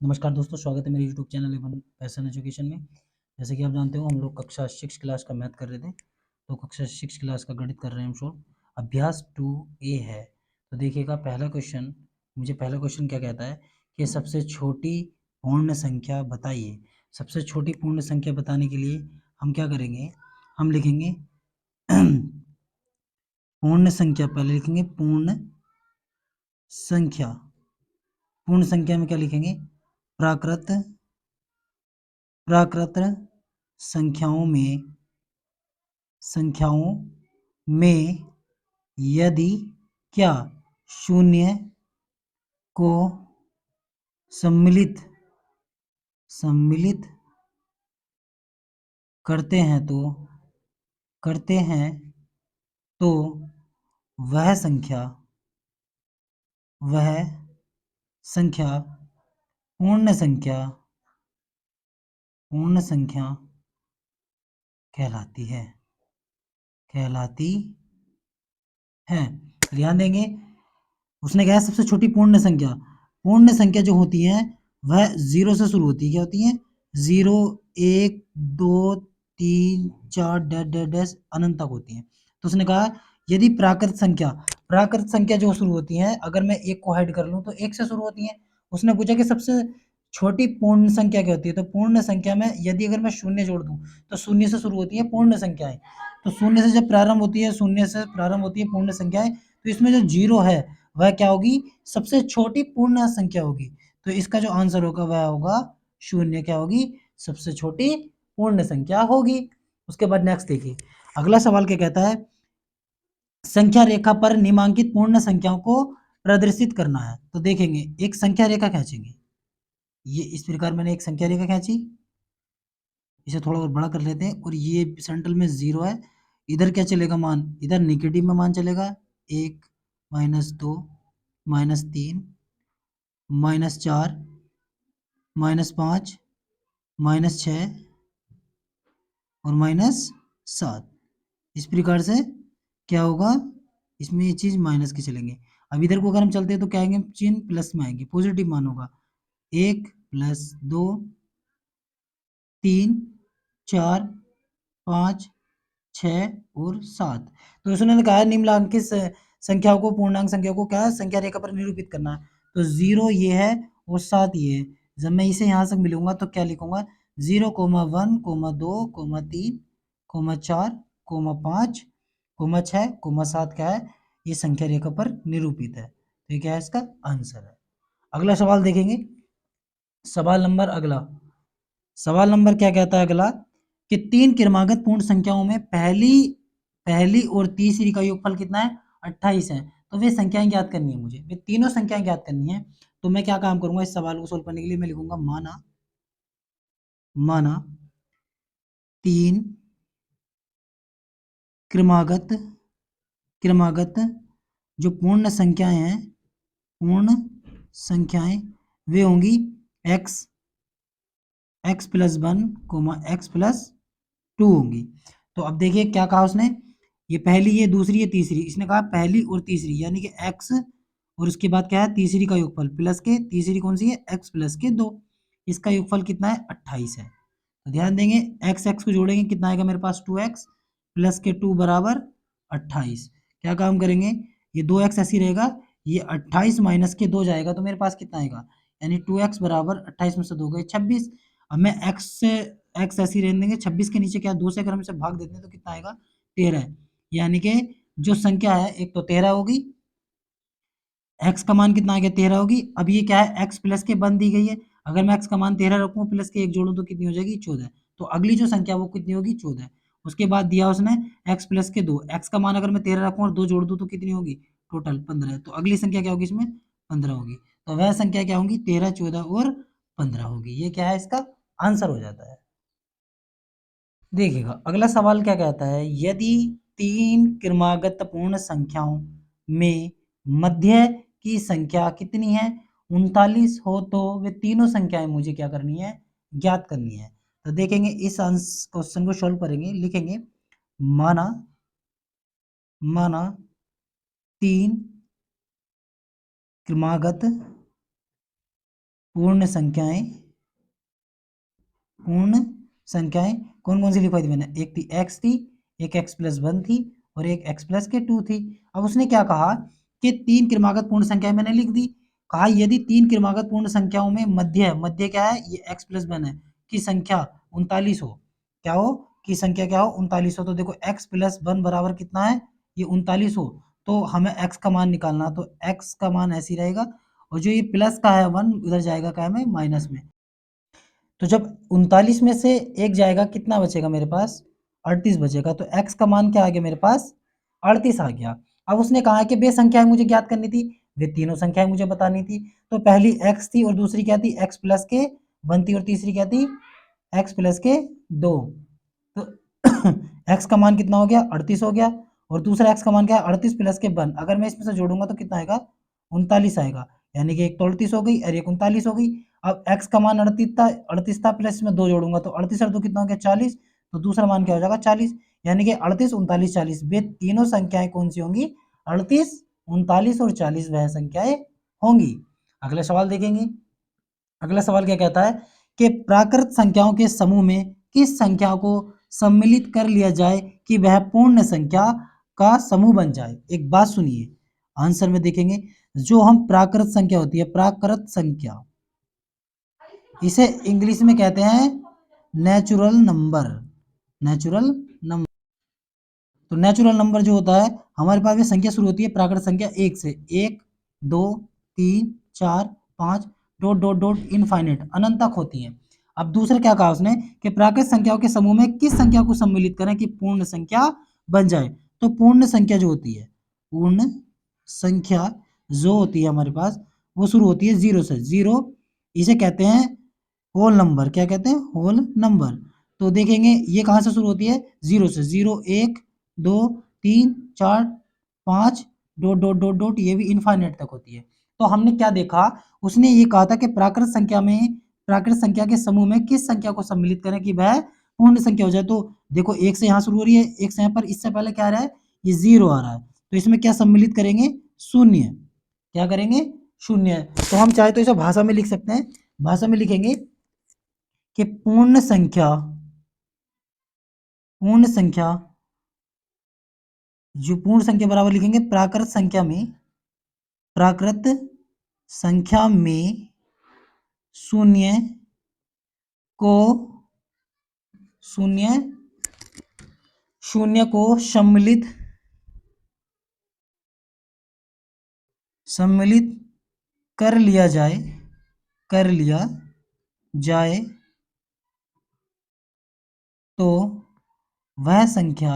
नमस्कार दोस्तों, स्वागत है मेरे YouTube channel Avon passion education में। जैसे कि आप जानते हो, हम लोग कक्षा 6 क्लास का मैथ कर रहे थे, तो कक्षा 6 क्लास का गणित कर रहे हैं हम सॉल्व। अभ्यास 2A है। तो देखिएगा, पहला क्वेश्चन क्या कहता है कि सबसे छोटी पूर्ण संख्या बताइए। सबसे छोटी पूर्ण संख्या बताने के लिए हम क्या करेंगे, हम लिखेंगे पूर्ण संख्या। पहले लिखेंगे संख्या पूर्ण संख्या में क्या लिखेंगे, प्राकृत प्राकृत संख्याओं में यदि क्या शून्य को सम्मिलित करते हैं तो वह संख्या पूर्ण संख्या कहलाती है। ध्यान देंगे, उसने कहा सबसे छोटी पूर्ण संख्या जो होती है वह 0 से शुरू होती है। क्या होती है? 0, 1, 2, 3, 4 डैश डैश डैश अनंत तक होती है। तो उसने कहा यदि प्राकृत संख्या जो शुरू होती है, अगर मैं एक को हाइड कर लूं तो एक से शुरू होती है। उसने पूछा कि सबसे छोटी पूर्ण संख्या क्या होती है, तो पूर्ण संख्या में यदि अगर मैं शून्य जोड़ दूं तो शून्य से शुरू होती है पूर्ण संख्याएं। तो शून्य से जब प्रारंभ होती है पूर्ण संख्याएं, तो इसमें जो 0 है वह क्या होगी, सबसे छोटी पूर्ण संख्या होगी। तो इसका जो आंसर होगा वह होगा 0। क्या होगी? सबसे छोटी पूर्ण संख्या होगी। उसके बाद नेक्स्ट देखिए, अगला सवाल क्या कहता है, संख्या रेखा पर निम्नांकित पूर्ण संख्याओं को प्रदर्शित करना है। तो देखेंगे, एक संख्या रेखा खींचेंगे। ये इस प्रकार मैंने एक संख्या रेखा खींची, इसे थोड़ा और बड़ा कर लेते हैं, और ये सेंट्रल में 0 है। इधर क्या चलेगा मान, इधर निगेटिव में मान चलेगा। 1, -2, -3, -4, -5, -6 और -7। इस प्रकार से क्या होगा, इसमें ये चीज़ माइनस के चलेंगे। अब इधर को अगर हम चलते हैं तो क्या आएंगे, चिन्ह प्लस में आएंगे, पॉजिटिव मान होगा। 1 + 2 3 4 5 6 और 7। तो उसने कहा निम्नलिखित संख्याओं को, पूर्णांक संख्या को क्या संख्या रेखा पर निरूपित करना है। तो 0 ये है और 7 ये है। जब मैं इसे यहाँ से मिलूंगा तो क्या लिखूंगा, 0, 1, 2, 3, 4, 5, 6, 7 क्या है, ये संख्या रेखा पर निरूपित है। तो ये क्या है, इसका आंसर है। अगला सवाल देखेंगे, सवाल नंबर क्या कहता है अगला, कि 3 क्रमागत पूर्ण संख्याओं में पहली और तीसरी का योगफल कितना है, 28 है। तो वे संख्याएं ज्ञात करनी है मुझे, वे तीनों संख्याएं ज्ञात करनी है। तो मैं क्या काम करूंगा, इस सवाल को सोल्व करने के लिए मैं लिखूंगा माना 3 क्रमागत जो पूर्ण संख्याएं वे होंगी x+1, x+2 होंगी। तो अब देखिए क्या कहा उसने, ये पहली, ये दूसरी, ये तीसरी। इसने कहा पहली और तीसरी, यानी कि x और उसके बाद क्या है, तीसरी का योगफल प्लस के, तीसरी कौन सी है, x प्लस के 2। इसका योगफल कितना है, 28 है। तो ध्यान देंगे, x x को जोड़ेंगे कितना आएगा मेरे पास, 2x प्लस के 2 बराबर 28। क्या काम करेंगे, ये 2x ऐसी रहेगा, ये 28 माइनस के 2 जाएगा तो मेरे पास कितना आएगा, यानी 2x बराबर 28 में से 2 गए 26। अब मैं x ऐसी रहने देंगे, 26 के नीचे क्या 2 से अगर हम इसे भाग देते हैं तो कितना आएगा, 13। यानी कि जो संख्या है एक तो 13 होगी, x का मान कितना आ गया, 13 होगी। अब ये क्या है, x प्लस के बन दी गई है। अगर मैं x का मान 13 रखूँ, प्लस के 1 जोड़ूं तो कितनी हो जाएगी, 14। तो अगली जो संख्या वो कितनी होगी, 14। उसके बाद दिया उसने x प्लस के 2, x का मान अगर मैं 13 रखूँ और 2 जोड़ दूं तो कितनी होगी, टोटल 15। तो अगली संख्या क्या होगी, इसमें 15 होगी। तो वह संख्या क्या होगी, 13, 14 और 15 होगी। ये क्या है, इसका आंसर हो जाता है। देखिएगा, अगला सवाल क्या कहता है, यदि 3 क्रमागत पूर्ण संख्याओं में मध्य की संख्या कितनी है, 39 हो, तो वे तीनों संख्याएं मुझे क्या करनी है, ज्ञात करनी है। तो देखेंगे, इस क्वेश्चन को सॉल्व करेंगे, लिखेंगे माना माना 3 क्रमागत पूर्ण संख्याएं, पूर्ण संख्याएं कौन कौन सी लिखवाई थी मैंने? एक थी x थी, एक x प्लस 1 थी और एक x प्लस के 2 थी। अब उसने क्या कहा कि 3 क्रमागत पूर्ण संख्याएं मैंने लिख दी। कहा यदि 3 क्रमागत पूर्ण संख्याओं में मध्य क्या है? ये x प्लस 1 है की संख्या 39 हो। क्या हो? की संख्या क्या हो? 39 हो। तो देखो x प्लस 1 बराबर कितना है? ये 39 हो। तो हमें x का मान निकालना, तो x का मान ऐसे ही रहेगा और जो ये प्लस का है 1 उधर जाएगा क्या में? माइनस में। तो जब 39 में से एक जाएगा कितना बचेगा मेरे पास? 38 बचेगा। तो x का मान क्या आ गया मेरे पास? 38 आ गया। अब उसने कहा कि वे संख्याएं मुझे ज्ञात करनी थी, वे तीनों संख्याएं मुझे बतानी थी। तो पहली x थी और दूसरी क्या थी? x प्लस के 1 थी और तीसरी क्या थी? x प्लस के 2। तो x का मान कितना हो गया? 38 हो गया और दूसरा x का मान क्या है? 38 प्लस के 1। अगर मैं इसमें से जोड़ूंगा तो कितना आएगा? 39 आएगा। यानी कि एक तो 38 हो गई और एक 39 हो गई। अब x का मान 38 था प्लस में 2 जोड़ूंगा तो 38 और 2 कितना हो गया? 40। तो दूसरा मान क्या हो जाएगा? 40। यानी कि 38, 39, 40 वे तीनों संख्याएं कौन सी होंगी? 38, 39 और 40 वह संख्याएं होंगी। अगला सवाल देखेंगे। अगला सवाल क्या कहता है कि प्राकृत संख्याओं के समूह में किस संख्या को सम्मिलित कर लिया जाए कि वह पूर्ण संख्या का समूह बन जाए? एक बात सुनिए, आंसर में देखेंगे। जो हम प्राकृत संख्या होती है, प्राकृत संख्या, इसे इंग्लिश में कहते हैं नेचुरल नंबर। Natural number. तो नेचुरल नंबर जो होता है, हमारे पास में संख्या शुरू होती है प्राकृत संख्या 1 से। 1, 2, 3, 4, 5 डॉट डॉट डॉट इनफाइनाइट अनंत तक होती है। अब दूसरा क्या कहा उसने कि प्राकृत संख्याओं के समूह में किस संख्या को सम्मिलित करें कि पूर्ण संख्या बन जाए? तो पूर्ण संख्या जो होती है, पूर्ण संख्या जो होती है हमारे पास, वो शुरू होती है 0 से। 0 इसे कहते हैं होल नंबर। क्या कहते हैं? Whole number. तो देखेंगे ये कहाँ से शुरू होती है? 0 से। 0, 1, 2, 3, 4, 5 डॉट डॉट डॉट डॉट ये भी इनफाइनाइट तक होती है। तो हमने क्या देखा? उसने ये कहा था कि प्राकृत संख्या के समूह में किस संख्या को सम्मिलित करें कि वह पूर्ण संख्या हो जाए। तो देखो 1 से यहाँ शुरू हो रही है, 1 से यहाँ पर, इससे पहले क्या आ रहा है? ये 0 आ रहा है। तो इसमें क्या सम्मिलित करेंगे? शून्य। क्या करेंगे? शून्य। तो हम चाहे तो इसे भाषा में लिख सकते हैं। भाषा में लिखेंगे कि पूर्ण संख्या जो पूर्ण संख्या बराबर लिखेंगे प्राकृत संख्या में शून्य को शून्य शून्य को सम्मिलित कर लिया जाए तो वह संख्या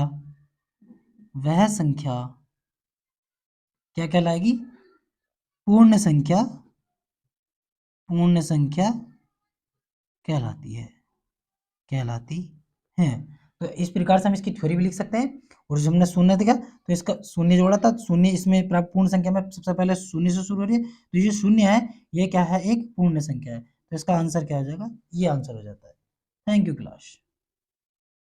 क्या कहलाएगी? पूर्ण संख्या कहलाती है। तो इस प्रकार से हम इसकी थ्योरी भी लिख सकते हैं। और जो हमने शून्य देखा तो इसका शून्य जोड़ा था, शून्य इसमें पूर्ण संख्या में सबसे पहले शून्य से शुरू हो रही है। तो ये शून्य है, ये क्या है? एक पूर्ण संख्या है। तो इसका आंसर क्या हो जाएगा? ये आंसर हो जाता है। Thank you class.